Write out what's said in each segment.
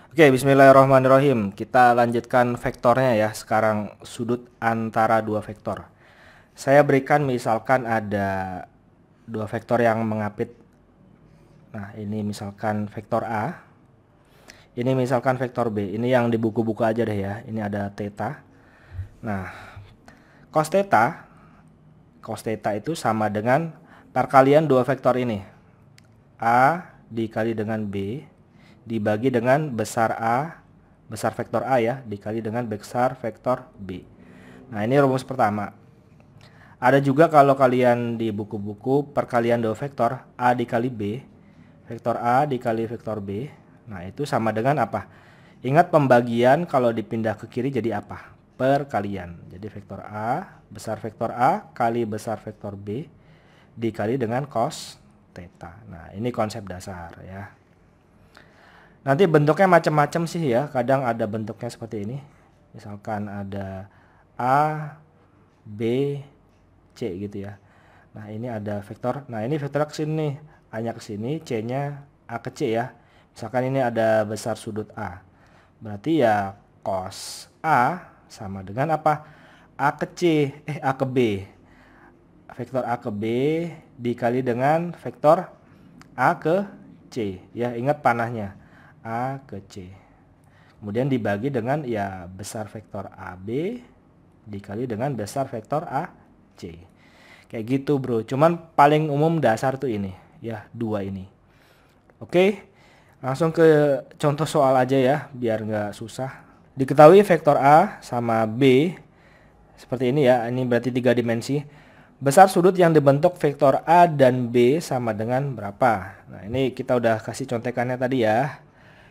Oke, bismillahirrahmanirrahim. Kita lanjutkan vektornya ya. Sekarang sudut antara dua vektor. Saya berikan misalkan ada dua vektor yang mengapit. Nah, ini misalkan vektor A. Ini misalkan vektor B. Ini yang di buku-buku aja deh ya. Ini ada theta. Nah, cos theta itu sama dengan perkalian dua vektor ini. A dikali dengan B dibagi dengan besar A, besar vektor A ya, dikali dengan besar vektor B. Nah, ini rumus pertama. Ada juga kalau kalian di buku-buku perkalian dua vektor A dikali B, vektor A dikali vektor B. Nah, itu sama dengan apa? Ingat pembagian kalau dipindah ke kiri jadi apa? Perkalian. Jadi vektor A, besar vektor A kali besar vektor B dikali dengan cos theta. Nah, ini konsep dasar ya. Nanti bentuknya macam-macam sih ya. Kadang ada bentuknya seperti ini. Misalkan ada A, B, C gitu ya. Nah, ini ada vektor. Nah, ini vektor ke sini. A-nya ke sini, C-nya A ke C ya. Misalkan ini ada besar sudut A. Berarti ya cos A sama dengan apa? A ke C, A ke B. Vektor A ke B dikali dengan vektor A ke C. Ya, ingat panahnya. A ke C. Kemudian dibagi dengan ya besar vektor AB dikali dengan besar vektor AC. Kayak gitu bro. Cuman paling umum dasar tuh ini. Ya, dua ini. Oke. Langsung ke contoh soal aja ya. Biar nggak susah. Diketahui vektor A sama B. Seperti ini ya. Ini berarti 3 dimensi. Besar sudut yang dibentuk vektor A dan B sama dengan berapa? Nah, ini kita udah kasih contekannya tadi ya.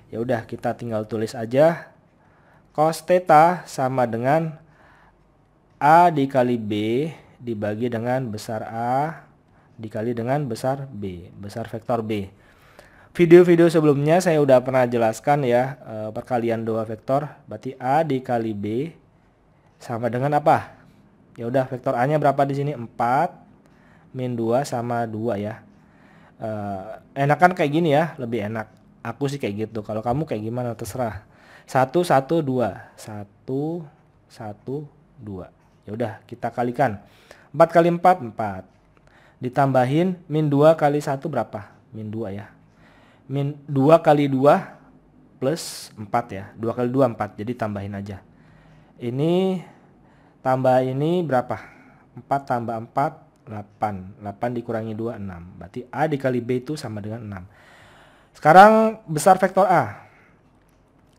Ya udah kita tinggal tulis aja. Cos theta sama dengan A dikali B dibagi dengan besar A dikali dengan besar B, besar vektor B. Video-video sebelumnya saya udah pernah jelaskan ya perkalian dua vektor. Berarti A dikali B sama dengan apa? Ya udah vektor A-nya berapa di sini? 4 min 2 sama 2 ya. Enakan kayak gini ya, lebih enak. Aku sih kayak gitu. Kalau kamu kayak gimana terserah. 1 1 2. 1 1 2. Ya udah, kita kalikan. 4 kali 4 4. Ditambahin min 2 kali 1 berapa? Min 2 ya. Min 2 kali 2 plus 4 ya. 2 kali 2 4. Jadi tambahin aja. Ini tambah ini berapa? 4 tambah 4 8. 8 dikurangi 2 6. Berarti A dikali B itu sama dengan 6. Sekarang besar vektor A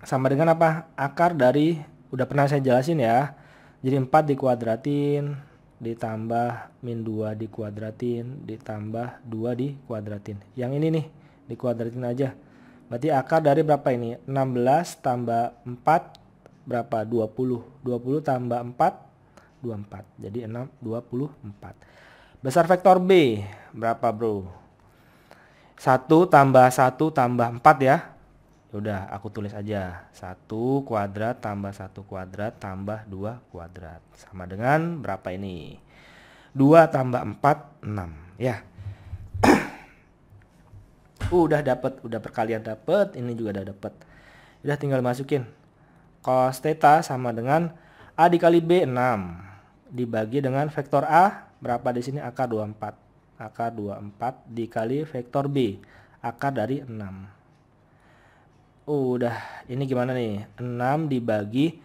sama dengan apa? Akar dari, udah pernah saya jelasin ya. Jadi 4 dikuadratin ditambah min 2 dikuadratin ditambah 2 dikuadratin. Yang ini nih dikuadratin aja. Berarti akar dari berapa ini? 16 tambah 4 berapa? 20. 20 tambah 4 24. Jadi 6 24. Besar vektor B berapa bro? 1 tambah 1 tambah 4 ya. Udah aku tulis aja. 1 kuadrat tambah 1 kuadrat tambah 2 kuadrat. Sama dengan berapa ini? 2 tambah 4 6 ya. Udah dapet, udah perkalian dapet, ini juga udah dapet. Udah tinggal masukin. Cos theta sama dengan A dikali B 6 dibagi dengan vektor A berapa di sini? Akar 24. Akar 24 dikali vektor B, akar dari 6. Udah, ini gimana nih? 6 dibagi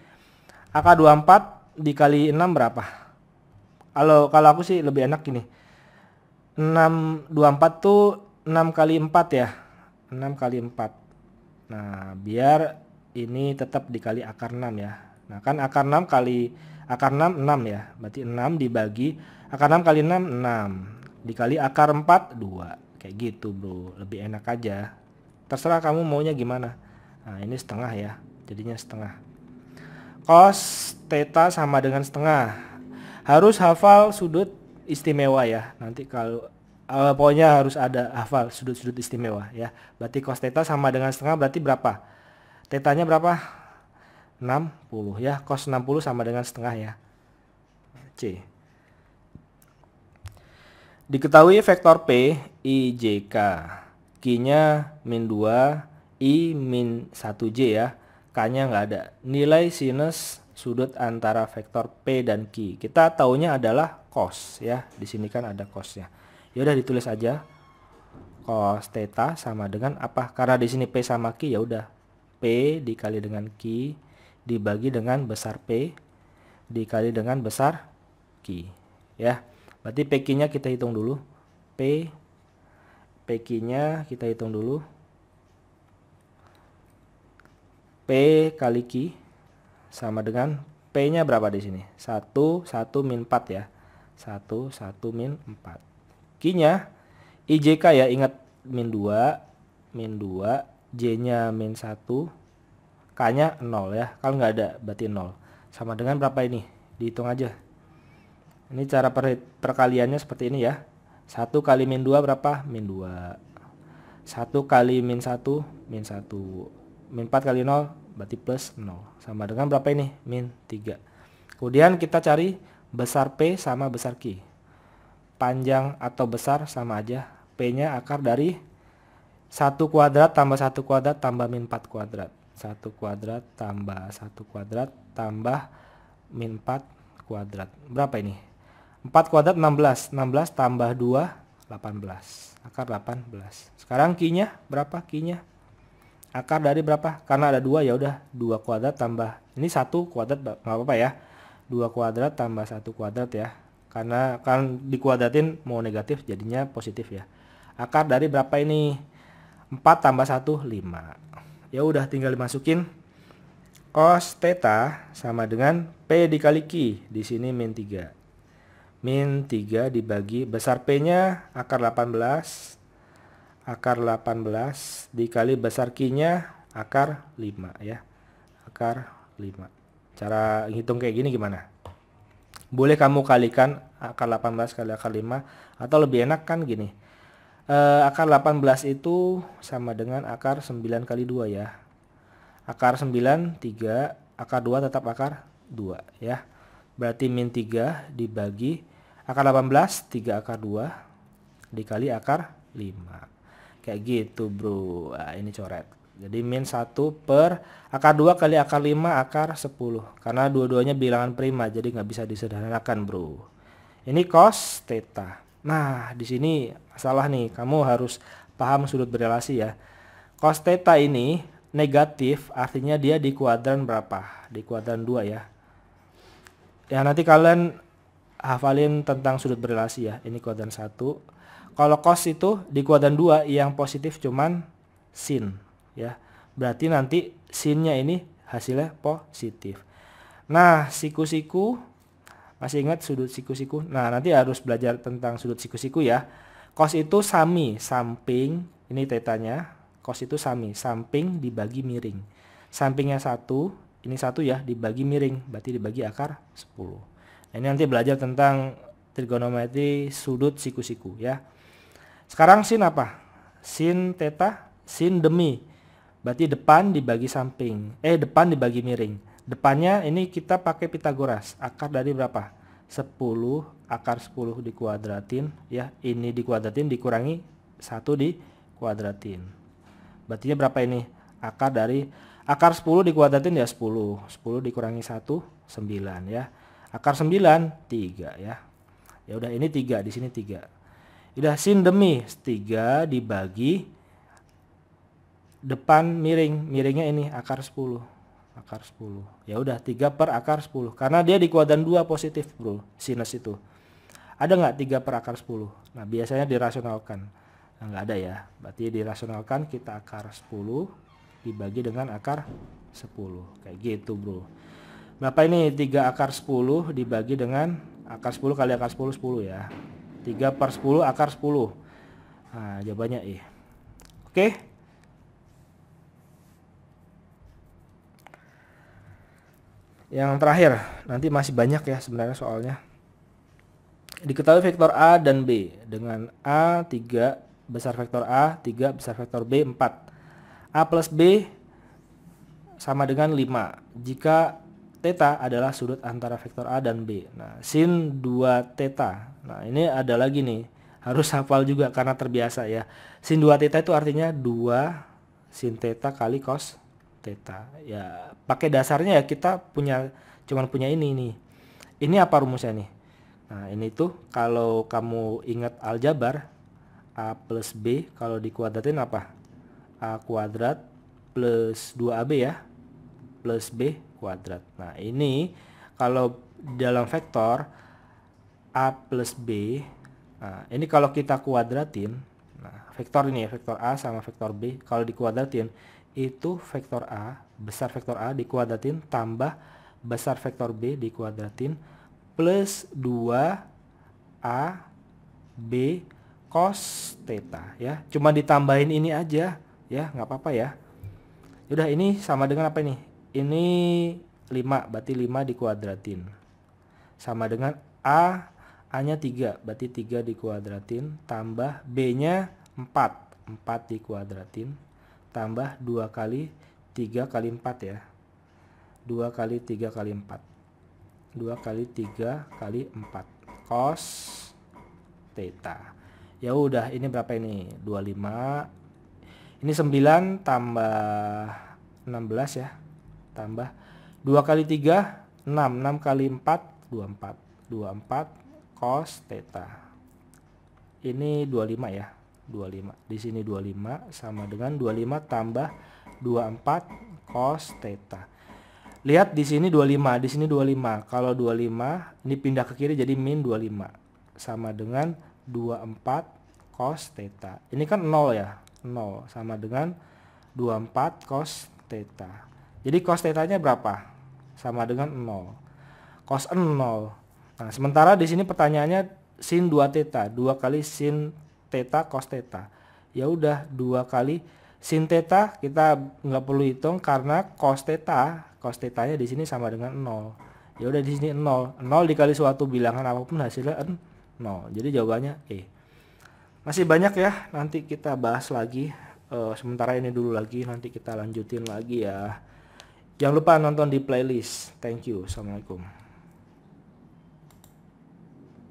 akar 24 dikali 6 berapa? Kalau aku sih lebih enak gini. 6 24 tuh 6 kali 4 ya. 6 kali 4. Nah, biar ini tetap dikali akar 6 ya. Nah, kan akar 6 kali akar 6 6 ya. Berarti 6 dibagi akar 6 kali 6 6 dikali akar 4 2. Kayak gitu bro, lebih enak aja. Terserah kamu maunya gimana. Nah, ini setengah ya, jadinya setengah. Cos theta sama dengan setengah. Harus hafal sudut istimewa ya. Nanti kalau pokoknya harus ada hafal sudut-sudut istimewa ya. Berarti cos theta sama dengan setengah berarti berapa? Tetanya berapa? 60 ya. Cos 60 sama dengan setengah ya. C. Diketahui vektor P, I, J, K. Q-nya min 2, I min 1J ya. K-nya nggak ada. Nilai sinus sudut antara vektor P dan Q. Kita taunya adalah cos ya. Di sini kan ada cosnya. Ya udah ditulis aja. Cos theta sama dengan apa? Karena di sini P sama Q, ya udah. P dikali dengan Q dibagi dengan besar P dikali dengan besar Q. Ya. Berarti PQ-nya kita hitung dulu. PQ-nya kita hitung dulu. P kali Q sama dengan P-nya berapa di sini? 1 min 4 ya. 1 min 4. Q-nya IJK ya, ingat min 2, J-nya min 1, K-nya 0 ya. Kalau nggak ada berarti 0. Sama dengan berapa ini? Dihitung aja. Ini cara perkaliannya seperti ini ya. 1 kali min 2 berapa? Min 2. 1 kali min 1, min 1. Min 4 kali 0 berarti plus 0. Sama dengan berapa ini? Min 3. Kemudian kita cari besar P sama besar Q. Panjang atau besar sama aja. P-nya akar dari 1 kuadrat tambah 1 kuadrat tambah min 4 kuadrat. 1 kuadrat tambah 1 kuadrat tambah min 4 kuadrat. Berapa ini? 4 kuadrat 16. 16 tambah 2, 18. Akar 18. Sekarang Q-nya berapa? Q-nya akar dari berapa? Karena ada 2 ya udah 2 kuadrat tambah ini 1 kuadrat nggak apa-apa ya. 2 kuadrat tambah 1 kuadrat ya. Karena kan dikuadratin mau negatif jadinya positif ya. Akar dari berapa ini? 4 tambah 1 5. Ya udah tinggal dimasukin. Cos theta sama dengan P dikali Q. Di sini min 3. Min 3 dibagi besar P-nya akar 18. Akar 18 dikali besar Q-nya akar 5 ya. Akar 5. Cara hitung kayak gini gimana? Boleh kamu kalikan akar 18 kali akar 5 atau lebih enak kan gini. Akar 18 itu sama dengan akar 9 kali 2 ya. Akar 9 3, akar 2 tetap akar 2 ya. Berarti min 3 dibagi akar 18 3 akar 2 dikali akar 5. Kayak gitu bro. Nah, ini coret. Jadi min 1 per akar 2 kali akar 5 akar 10. Karena dua-duanya bilangan prima jadi nggak bisa disederhanakan bro. Ini cos theta. Nah di sini masalah nih. Kamu harus paham sudut berelasi ya. Cos theta ini negatif artinya dia di kuadran berapa? Di kuadran 2 ya. Ya nanti kalian hafalin tentang sudut berelasi ya. Ini kuadran 1. Kalau cos itu di kuadran 2 yang positif cuman sin ya. Berarti nanti sinnya ini hasilnya positif. Nah, siku-siku masih ingat sudut siku-siku? Nah, nanti harus belajar tentang sudut siku-siku ya. Cos itu sami samping, ini tetanya. Cos itu sami samping dibagi miring. Sampingnya 1, ini 1 ya, dibagi miring, berarti dibagi akar 10. Nah, ini nanti belajar tentang trigonometri sudut siku-siku ya. Sekarang sin apa? Sin theta, sin demi. Berarti depan dibagi samping. Depan dibagi miring. Depannya ini kita pakai Pitagoras. Akar dari berapa? 10, akar 10 dikuadratin. Ya, ini dikuadratin dikurangi 1 dikuadratin. Berarti berapa ini? Akar dari akar 10 dikuadratin ya 10. 10 dikurangi 1, 9 ya. Akar 9, 3 ya. Ya udah ini 3, di sini 3. Udah sin demi 3 dibagi depan miring. Miringnya ini akar 10. Akar 10. Ya udah 3 per akar 10. Karena dia di kuadran 2 positif, bro. Sinus itu. Ada nggak 3 per akar 10? Nah, biasanya dirasionalkan. Nah, nggak ada ya. Berarti dirasionalkan kita akar 10 dibagi dengan akar 10. Kayak gitu, bro. Berapa ini? 3 akar 10 dibagi dengan akar 10 kali akar 10, 10 ya. 3 per 10 akar 10. Nah, jawabannya E. Oke. Yang terakhir, nanti masih banyak ya sebenarnya soalnya. Diketahui vektor A dan B dengan A 3 besar vektor A, 3 besar vektor B, 4. A plus B sama dengan 5. Jika theta adalah sudut antara vektor A dan B. Nah, sin 2 theta. Nah, ini ada lagi nih. Harus hafal juga karena terbiasa ya. Sin 2 theta itu artinya 2 sin theta kali cos theta. Ya, pakai dasarnya ya kita cuman punya ini nih. Ini apa rumusnya nih? Nah, ini tuh kalau kamu ingat aljabar, A plus B kalau dikuadratin apa? A kuadrat plus 2AB ya, plus B kuadrat. Nah, ini kalau dalam vektor A plus B, nah ini kalau kita kuadratin, nah vektor ini ya, vektor A sama vektor B, kalau dikuadratin, itu vektor A, besar vektor A dikuadratin, tambah besar vektor B dikuadratin, plus 2A B cos theta ya. Cuma ditambahin ini aja ya, nggak apa-apa ya. Udah, ini sama dengan apa ini? Ini 5, berarti 5 dikuadratin. Sama dengan A-nya 3, berarti 3 dikuadratin, tambah B-nya 4 dikuadratin, tambah 2 kali 3 kali 4 ya. 2 kali 3 kali 4. 2 kali 3 kali 4 cos theta. Ya udah, ini berapa ini? 25. Ini 9 tambah 16 ya. Tambah 2 kali 3 6, 6 kali 4 24. 24 cos theta. Ini 25 ya. 25. Di sini 25 sama dengan 25 tambah 24 cos theta. Lihat di sini 25, di sini 25. Kalau 25 ini pindah ke kiri jadi min 25. Sama dengan 24 cos theta. Ini kan 0 ya. 0 sama dengan 24 cos theta. Jadi cos theta-nya berapa? Sama dengan 0. Cos 0. Nah, sementara di sini pertanyaannya sin 2 theta. 2 kali sin theta cos theta. Ya udah, 2 kali sin theta kita nggak perlu hitung karena cos theta-nya di sini sama dengan 0. Ya udah, di sini 0. 0 dikali suatu bilangan apapun hasilnya 0. Jadi jawabannya E. Masih banyak ya, nanti kita bahas lagi. Sementara ini dulu lagi, nanti kita lanjutin lagi ya. Jangan lupa nonton di playlist. Thank you. Assalamualaikum.